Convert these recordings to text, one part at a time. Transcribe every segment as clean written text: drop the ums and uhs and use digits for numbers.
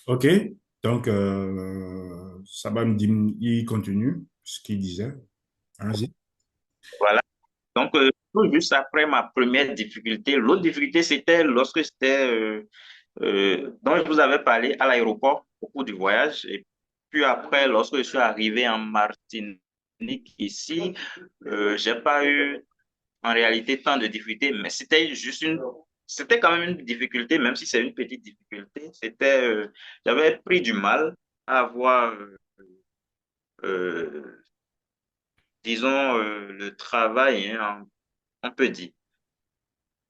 OK. Donc, ça va me dire, il continue ce qu'il disait. Allons-y. Voilà. Donc, tout juste après ma première difficulté, l'autre difficulté, c'était lorsque dont je vous avais parlé à l'aéroport au cours du voyage. Et puis après, lorsque je suis arrivé en Martinique ici, j'ai pas eu en réalité tant de difficultés, mais c'était quand même une difficulté, même si c'est une petite difficulté. J'avais pris du mal à avoir, euh, disons, le travail, hein, on peut dire.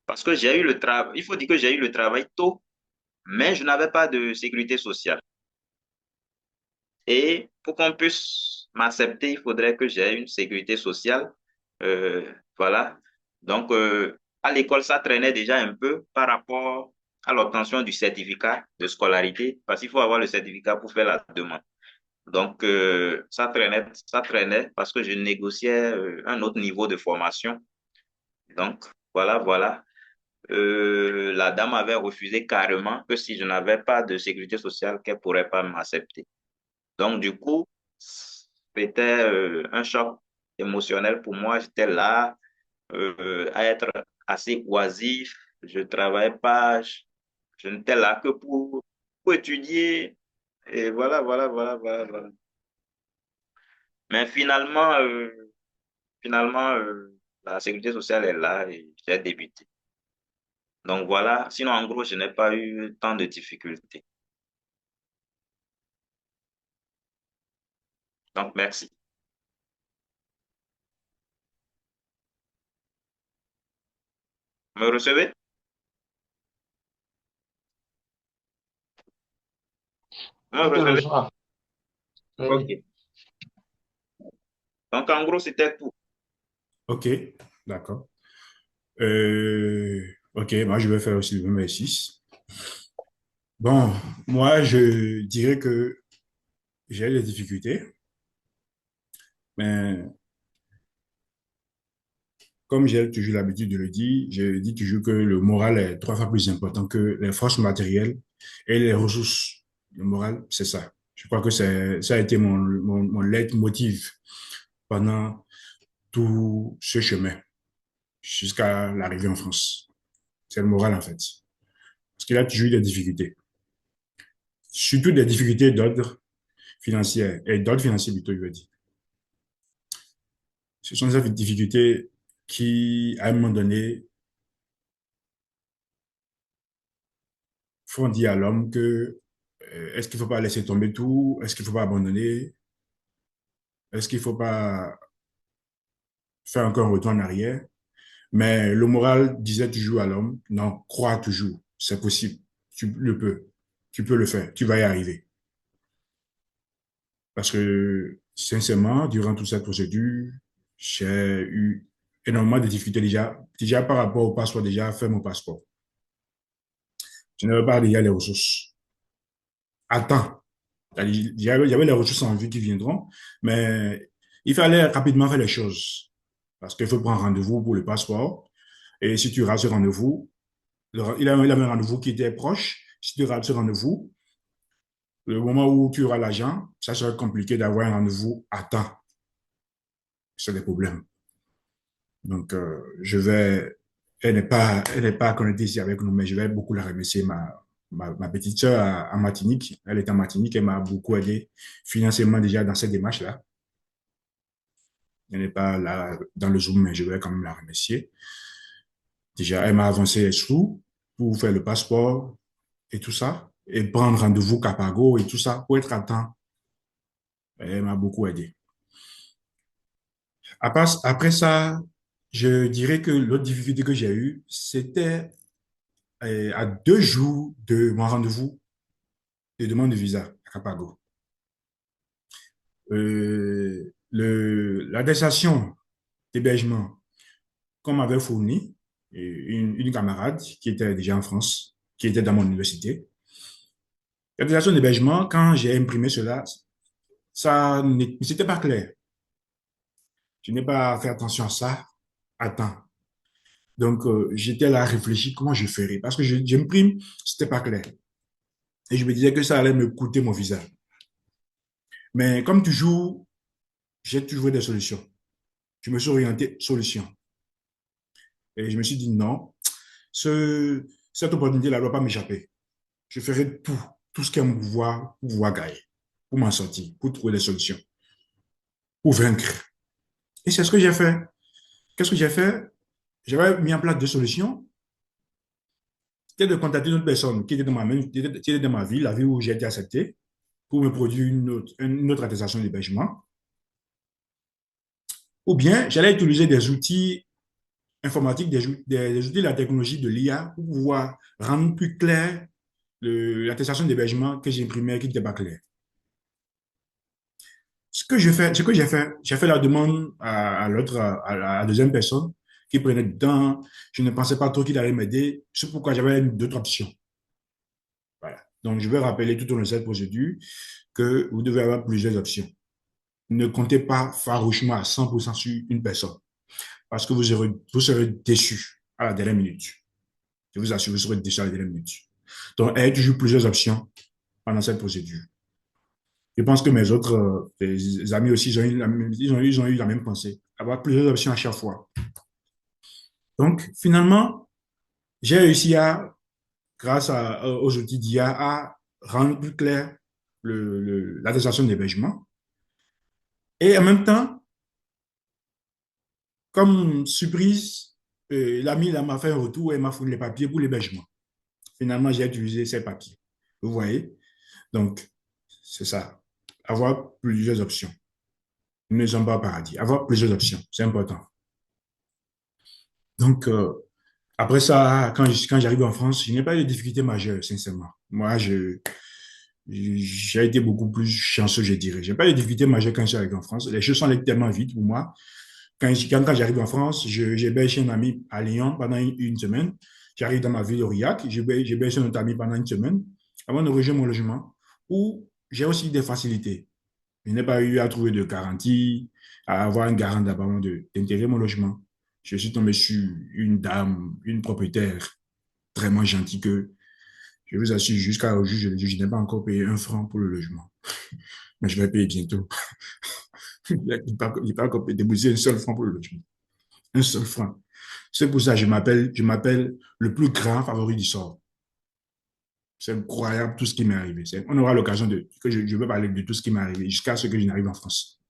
Parce que j'ai eu le travail, il faut dire que j'ai eu le travail tôt, mais je n'avais pas de sécurité sociale. Et pour qu'on puisse m'accepter, il faudrait que j'aie une sécurité sociale. Voilà. Donc, à l'école, ça traînait déjà un peu par rapport à l'obtention du certificat de scolarité, parce qu'il faut avoir le certificat pour faire la demande. Donc, ça traînait parce que je négociais un autre niveau de formation. Donc, voilà. La dame avait refusé carrément que si je n'avais pas de sécurité sociale, qu'elle pourrait pas m'accepter. Donc, du coup, c'était un choc émotionnel pour moi. J'étais là à être assez oisif. Je travaillais pas. Je n'étais là que pour étudier. Et voilà. Mais finalement, la sécurité sociale est là et j'ai débuté. Donc voilà. Sinon, en gros, je n'ai pas eu tant de difficultés. Donc, merci. Me recevez? Me Je te recevez? reçois. Ok. Oui. Donc, en gros, c'était tout. OK. D'accord. OK, moi, je vais faire aussi le même exercice. Bon, moi, je dirais que j'ai des difficultés, mais comme j'ai toujours l'habitude de le dire, je dis toujours que le moral est trois fois plus important que les forces matérielles et les ressources. Le moral, c'est ça. Je crois que ça a été mon leitmotiv pendant tout ce chemin jusqu'à l'arrivée en France. C'est le moral, en fait. Parce qu'il a toujours eu des difficultés. Surtout des difficultés d'ordre financier, et d'ordre financier plutôt, je veux dire. Ce sont ces difficultés qui, à un moment donné, font dire à l'homme que est-ce qu'il ne faut pas laisser tomber tout? Est-ce qu'il ne faut pas abandonner? Est-ce qu'il ne faut pas faire encore un retour en arrière? Mais le moral disait toujours à l'homme, non, crois toujours, c'est possible, tu le peux, tu peux le faire, tu vas y arriver. Parce que, sincèrement, durant toute cette procédure, j'ai eu énormément de difficultés déjà par rapport au passeport, déjà faire mon passeport. Je n'avais pas déjà les ressources. Attends, il y avait les ressources en vue qui viendront, mais il fallait rapidement faire les choses. Parce qu'il faut prendre rendez-vous pour le passeport. Et si tu rates ce rendez-vous, il avait un rendez-vous qui était proche. Si tu rates ce rendez-vous, le moment où tu auras l'argent, ça sera compliqué d'avoir un rendez-vous à temps. C'est des problèmes. Donc, elle n'est pas connectée ici avec nous, mais je vais beaucoup la remercier, ma petite sœur à Martinique. Elle est en Martinique, elle m'a beaucoup aidé financièrement déjà dans cette démarche-là. Elle n'est pas là dans le Zoom, mais je vais quand même la remercier. Déjà, elle m'a avancé les sous pour faire le passeport et tout ça, et prendre rendez-vous Capago et tout ça, pour être à temps. Elle m'a beaucoup aidé. Après ça, je dirais que l'autre difficulté que j'ai eue, c'était à 2 jours de mon rendez-vous de demande de visa à Capago. L'attestation d'hébergement qu'on m'avait fourni, une camarade qui était déjà en France, qui était dans mon université. L'attestation d'hébergement, quand j'ai imprimé cela, c'était pas clair. Je n'ai pas fait attention à ça à temps. Donc, j'étais là à réfléchir comment je ferais. Parce que j'imprime, c'était pas clair. Et je me disais que ça allait me coûter mon visa. Mais comme toujours, j'ai toujours des solutions. Je me suis orienté solution. Et je me suis dit non, cette opportunité-là ne doit pas m'échapper. Je ferai tout ce qui est en pouvoir pour pouvoir gagner, pour m'en sortir, pour trouver des solutions, pour vaincre. Et c'est ce que j'ai fait. Qu'est-ce que j'ai fait? J'avais mis en place deux solutions. C'était de contacter une autre personne qui était dans qui était dans ma ville, la ville où j'ai été accepté, pour me produire une autre attestation d'hébergement. Ou bien, j'allais utiliser des outils informatiques, des outils de la technologie de l'IA pour pouvoir rendre plus clair l'attestation d'hébergement que j'imprimais qui n'était pas clair. Ce que j'ai fait la demande à l'autre, à la deuxième personne qui prenait du temps. Je ne pensais pas trop qu'il allait m'aider. C'est pourquoi j'avais d'autres options. Voilà. Donc, je vais rappeler tout au long de cette procédure que vous devez avoir plusieurs options. Ne comptez pas farouchement à 100% sur une personne parce que vous serez déçu à la dernière minute. Je vous assure, vous serez déçu à la dernière minute. Donc, ayez toujours plusieurs options pendant cette procédure. Je pense que mes autres amis aussi, ils ont eu la même pensée. Avoir plusieurs options à chaque fois. Donc, finalement, j'ai réussi grâce aux outils d'IA, à rendre plus clair l'attestation d'hébergement. Et en même temps, comme surprise, l'ami m'a fait un retour et m'a fourni les papiers pour l'hébergement. Finalement, j'ai utilisé ces papiers. Vous voyez? Donc, c'est ça. Avoir plusieurs options. Nous ne sommes pas au paradis. Avoir plusieurs options, c'est important. Donc, après ça, quand j'arrive en France, je n'ai pas eu de difficultés majeures, sincèrement. Moi, j'ai été beaucoup plus chanceux, je dirais. Je n'ai pas eu de difficultés majeures quand je suis arrivé en France. Les choses sont allées tellement vite pour moi. Quand j'arrive en France, j'héberge chez un ami à Lyon pendant une semaine. J'arrive dans ma ville, Aurillac. J'héberge chez notre ami pendant une semaine avant de rejoindre mon logement où j'ai aussi des facilités. Je n'ai pas eu à trouver de garantie, à avoir un garant d'abandon d'intérêt mon logement. Je suis tombé sur une dame, une propriétaire vraiment gentille que je vous assure, jusqu'à aujourd'hui, je n'ai pas encore payé un franc pour le logement. Mais je vais payer bientôt. Je n'ai pas encore déboursé un seul franc pour le logement. Un seul franc. C'est pour ça que je m'appelle le plus grand favori du sort. C'est incroyable tout ce qui m'est arrivé. On aura l'occasion que je vais parler de tout ce qui m'est arrivé jusqu'à ce que je n'arrive en France.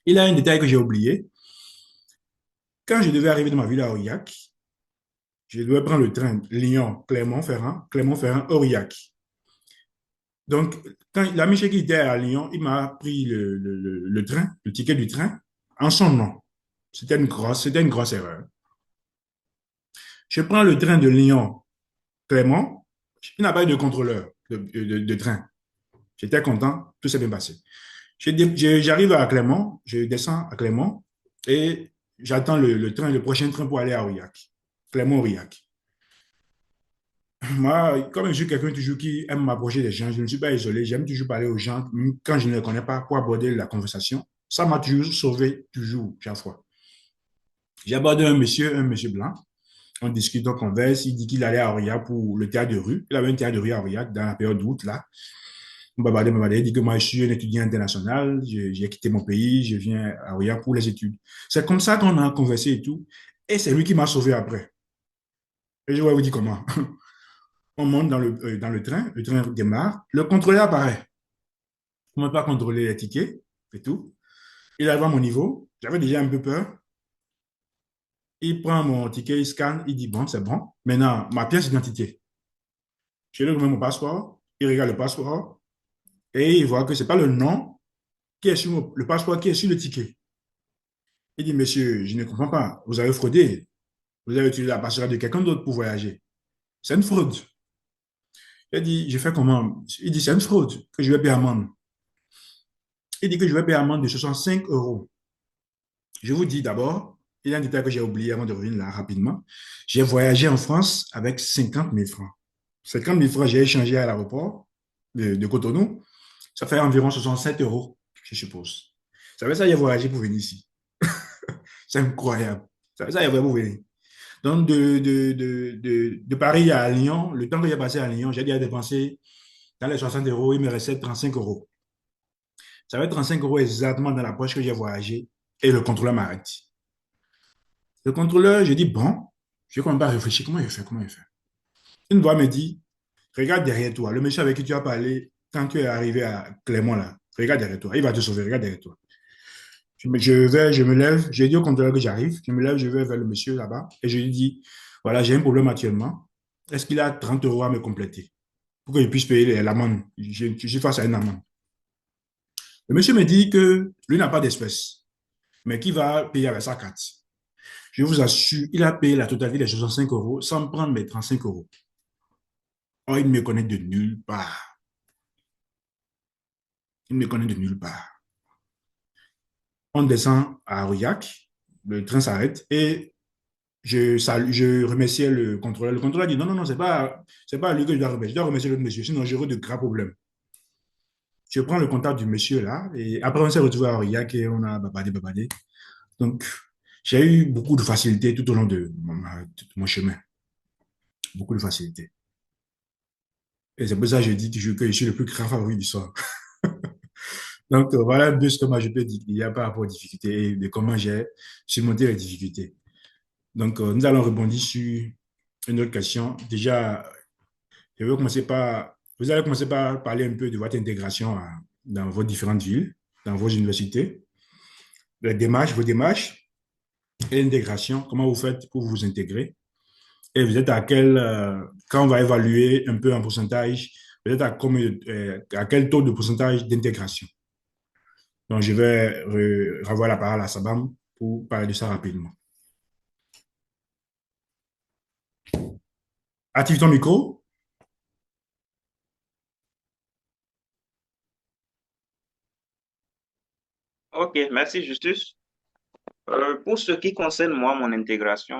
Il y a un détail que j'ai oublié. Quand je devais arriver dans ma ville à Aurillac, je devais prendre le train Lyon-Clermont-Ferrand, Clermont-Ferrand-Aurillac. Donc, quand l'ami qui était à Lyon, il m'a pris le train, le ticket du train, en son nom. C'était une grosse erreur. Je prends le train de Lyon-Clermont, il n'a pas eu de contrôleur de train. J'étais content, tout s'est bien passé. J'arrive à Clermont, je descends à Clermont et j'attends le prochain train pour aller à Aurillac. Clermont-Aurillac. Moi, comme je suis quelqu'un toujours qui aime m'approcher des gens, je ne suis pas isolé, j'aime toujours parler aux gens, même quand je ne les connais pas, pour aborder la conversation. Ça m'a toujours sauvé, toujours, chaque fois. J'ai abordé un monsieur blanc. On discute, on converse. Il dit qu'il allait à Aurillac pour le théâtre de rue. Il avait un théâtre de rue à Aurillac dans la période d'août, là. On babadait. Il dit que moi, je suis un étudiant international. J'ai quitté mon pays. Je viens à Aurillac pour les études. C'est comme ça qu'on a conversé et tout. Et c'est lui qui m'a sauvé après. Et je vais vous dire comment. On monte dans le train démarre, le contrôleur apparaît. Je ne peux pas contrôler les tickets et tout. Il arrive à mon niveau, j'avais déjà un peu peur. Il prend mon ticket, il scanne, il dit bon, c'est bon. Maintenant, ma pièce d'identité. Je lui remets mon passeport, il regarde le passeport et il voit que ce n'est pas le nom qui est sur le passeport qui est sur le ticket. Il dit, monsieur, je ne comprends pas, vous avez fraudé, vous avez utilisé la passeport de quelqu'un d'autre pour voyager. C'est une fraude. Il dit, je fais comment? Il dit, c'est une fraude que je vais payer amende. Il dit que je vais payer amende de 65 euros. Je vous dis d'abord, il y a un détail que j'ai oublié avant de revenir là rapidement. J'ai voyagé en France avec 50 000 francs. 50 000 francs, j'ai échangé à l'aéroport de Cotonou. Ça fait environ 67 euros, je suppose. Ça fait ça, j'ai voyagé pour venir ici. C'est incroyable. Ça fait ça, j'ai voyagé pour venir. Donc, de Paris à Lyon, le temps que j'ai passé à Lyon, j'ai déjà dépensé Dans les 60 euros, il me restait 35 euros. Ça va être 35 euros exactement dans la poche que j'ai voyagé et le contrôleur m'arrête. Le contrôleur, je dis, bon, je commence pas à réfléchir, comment je fais, comment je fais. Une voix me dit, regarde derrière toi, le monsieur avec qui tu as parlé quand tu es arrivé à Clermont là, regarde derrière toi, il va te sauver, regarde derrière toi. Je me lève, je dis au contrôleur que j'arrive, je me lève, je vais vers le monsieur là-bas et je lui dis, voilà, j'ai un problème actuellement. Est-ce qu'il a 30 euros à me compléter pour que je puisse payer l'amende? Je suis face à une amende. Le monsieur me dit que lui n'a pas d'espèce, mais qu'il va payer avec sa carte. Je vous assure, il a payé la totalité des 65 euros sans prendre mes 35 euros. Oh, il me connaît de nulle part. Il me connaît de nulle part. On descend à Aurillac, le train s'arrête et je remerciais le contrôleur. Le contrôleur dit non, non, non, c'est pas à lui que je dois remercier. Je dois remercier l'autre monsieur, sinon j'aurai de grands problèmes. Je prends le contact du monsieur là et après on s'est retrouvé à Aurillac et on a babadé, babadé. Donc, j'ai eu beaucoup de facilité tout au long de mon chemin. Beaucoup de facilité. Et c'est pour ça que je dis toujours que je suis le plus grand favori du soir. Donc, voilà un peu ce que moi je peux dire. Il y a par rapport aux difficultés et de comment j'ai surmonté les difficultés. Donc, nous allons rebondir sur une autre question. Déjà, je vais commencer par, vous allez commencer par parler un peu de votre intégration dans vos différentes villes, dans vos universités, les démarches, vos démarches et l'intégration. Comment vous faites pour vous intégrer? Et vous êtes à quel, quand on va évaluer un peu en pourcentage, vous êtes à quel taux de pourcentage d'intégration? Donc, je vais renvoyer la parole à Sabam pour parler de ça rapidement. Active ton micro. Ok, merci Justus. Pour ce qui concerne moi, mon intégration,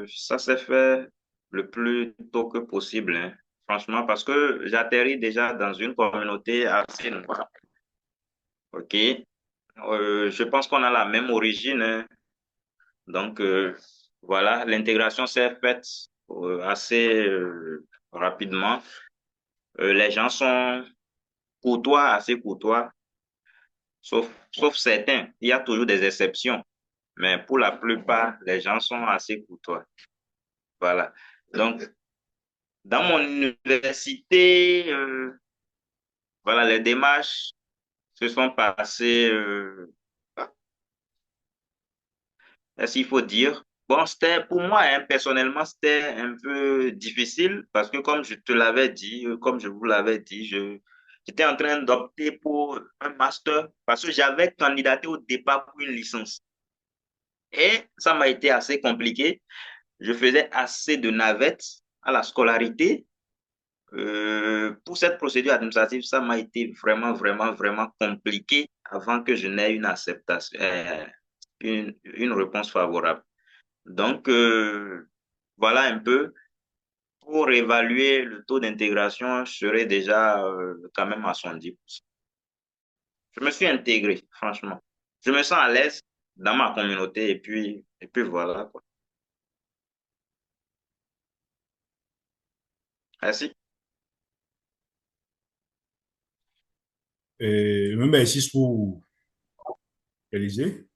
ça s'est fait le plus tôt que possible, hein. Franchement, parce que j'atterris déjà dans une communauté assez noire. Ok. Je pense qu'on a la même origine, hein. Donc, voilà, l'intégration s'est faite assez rapidement. Les gens sont courtois, assez courtois, sauf certains. Il y a toujours des exceptions, mais pour la plupart, les gens sont assez courtois. Voilà. Donc, dans mon université, voilà, les démarches se sont passées, s'il faut dire. Bon, c'était pour moi, hein, personnellement, c'était un peu difficile parce que comme je te l'avais dit, comme je vous l'avais dit, j'étais en train d'opter pour un master parce que j'avais candidaté au départ pour une licence. Et ça m'a été assez compliqué. Je faisais assez de navettes à la scolarité. Pour cette procédure administrative, ça m'a été vraiment, vraiment, vraiment compliqué avant que je n'aie une acceptation, une réponse favorable. Donc, voilà un peu. Pour évaluer le taux d'intégration, je serais déjà quand même à 70%. Je me suis intégré, franchement. Je me sens à l'aise dans ma communauté et puis voilà, quoi. Merci. Et même exercice pour Élysée.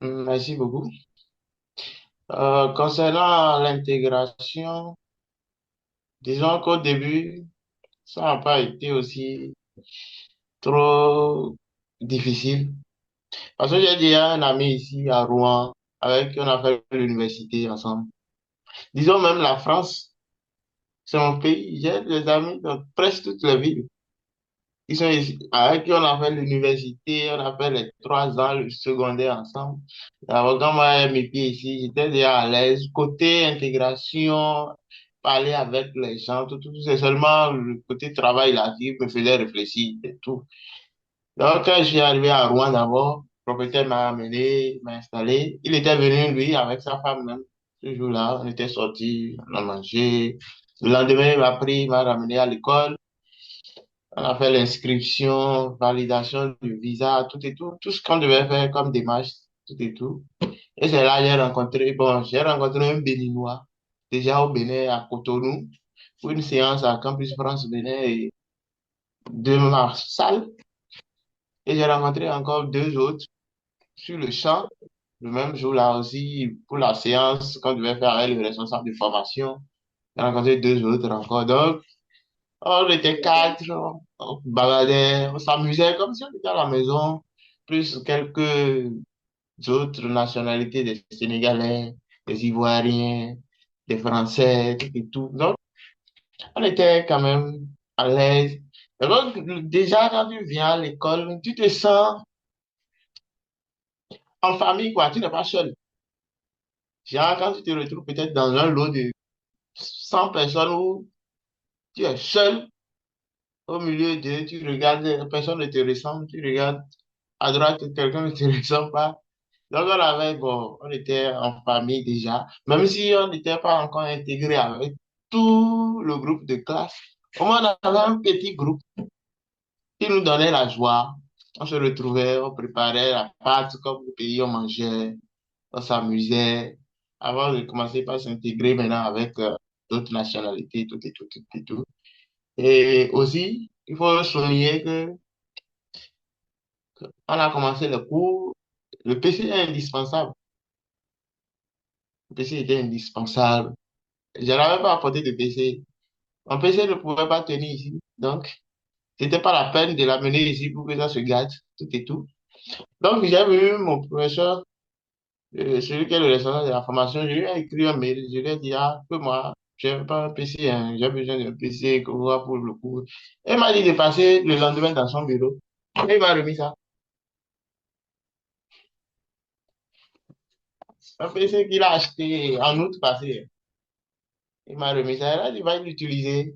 Merci beaucoup. Concernant l'intégration, disons qu'au début, ça n'a pas été aussi trop difficile. Parce que j'ai déjà un ami ici à Rouen avec qui on a fait l'université ensemble. Disons même la France, c'est mon pays. J'ai des amis dans presque toutes les villes. Ils sont ici, avec qui on a fait l'université, on a fait les 3 ans, le secondaire ensemble. Alors, quand moi, j'ai mes pieds ici, j'étais déjà à l'aise. Côté intégration, parler avec les gens, tout, c'est seulement le côté travail là qui me faisait réfléchir et tout. Donc, quand je suis arrivé à Rouen d'abord, le propriétaire m'a amené, m'a installé. Il était venu, lui, avec sa femme même. Ce jour-là, on était sortis, on a mangé. Le lendemain, il m'a pris, il m'a ramené à l'école. On a fait l'inscription, validation du visa, tout et tout, tout ce qu'on devait faire comme démarche, tout et tout. Et c'est là que j'ai rencontré un Béninois, déjà au Bénin, à Cotonou. pour une séance à Campus France Benin et de ma salle. Et j'ai rencontré encore deux autres sur le champ, le même jour là aussi, pour la séance qu'on devait faire avec le responsable de formation. J'ai rencontré deux autres encore. Donc, on était quatre, on baladait, on s'amusait comme si on était à la maison, plus quelques autres nationalités, des Sénégalais, des Ivoiriens, des Français, tout et tout. Donc, on était quand même à l'aise. Et donc, déjà, quand tu viens à l'école, tu te sens en famille, quoi. Tu n'es pas seul. Genre, quand tu te retrouves peut-être dans un lot de 100 personnes où tu es seul au milieu de, tu regardes, personne ne te ressemble, tu regardes à droite, quelqu'un ne te ressemble pas. Donc, on avait, bon, on était en famille déjà, même si on n'était pas encore intégré avec tout le groupe de classe. Au moins, on avait un petit groupe qui nous donnait la joie. On se retrouvait, on préparait la pâte comme au pays, on mangeait, on s'amusait avant de commencer par s'intégrer maintenant avec d'autres nationalités, tout et tout, tout et tout. Et aussi, il faut souligner que on a commencé le cours, le PC est indispensable. Le PC était indispensable. Je n'avais pas apporté de PC. Mon PC ne pouvait pas tenir ici. Donc, c'était pas la peine de l'amener ici pour que ça se gâte, tout et tout. Donc, j'ai vu mon professeur, celui qui est le responsable de la formation, je lui ai écrit un mail. Je lui ai dit, ah, que moi, j'ai pas un PC, hein, j'ai besoin d'un PC pour le cours. Et il m'a dit de passer le lendemain dans son bureau. Et il m'a remis ça. Un PC qu'il a acheté en août passé. Il m'a remis ça. Il a dit, va l'utiliser.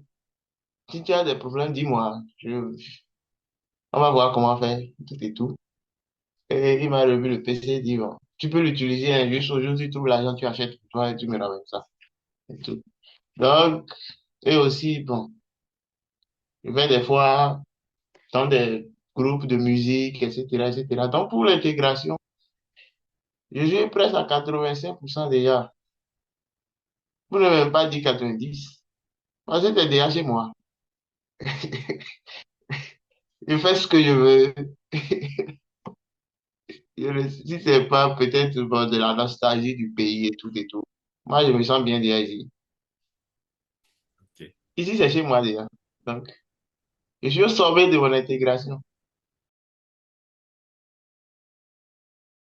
Si tu as des problèmes, dis-moi. On va voir comment faire, tout et tout. Et il m'a revu le PC, il dit, bon, tu peux l'utiliser, hein, juste aujourd'hui, tu trouves l'argent, tu achètes pour toi et tu me ramènes ça. Et tout. Donc, et aussi, bon, je vais des fois dans des groupes de musique, etc., etc. Donc, pour l'intégration, je suis presque à 85% déjà. Vous ne même pas dit 90. Parce que c'est déjà chez moi. Je fais ce que je veux. Si c'est pas peut-être bon, de la nostalgie du pays et tout et tout. Moi, je me sens bien déjà ici. Ok. Ici, c'est chez moi déjà. Donc, je suis au sommet de mon intégration.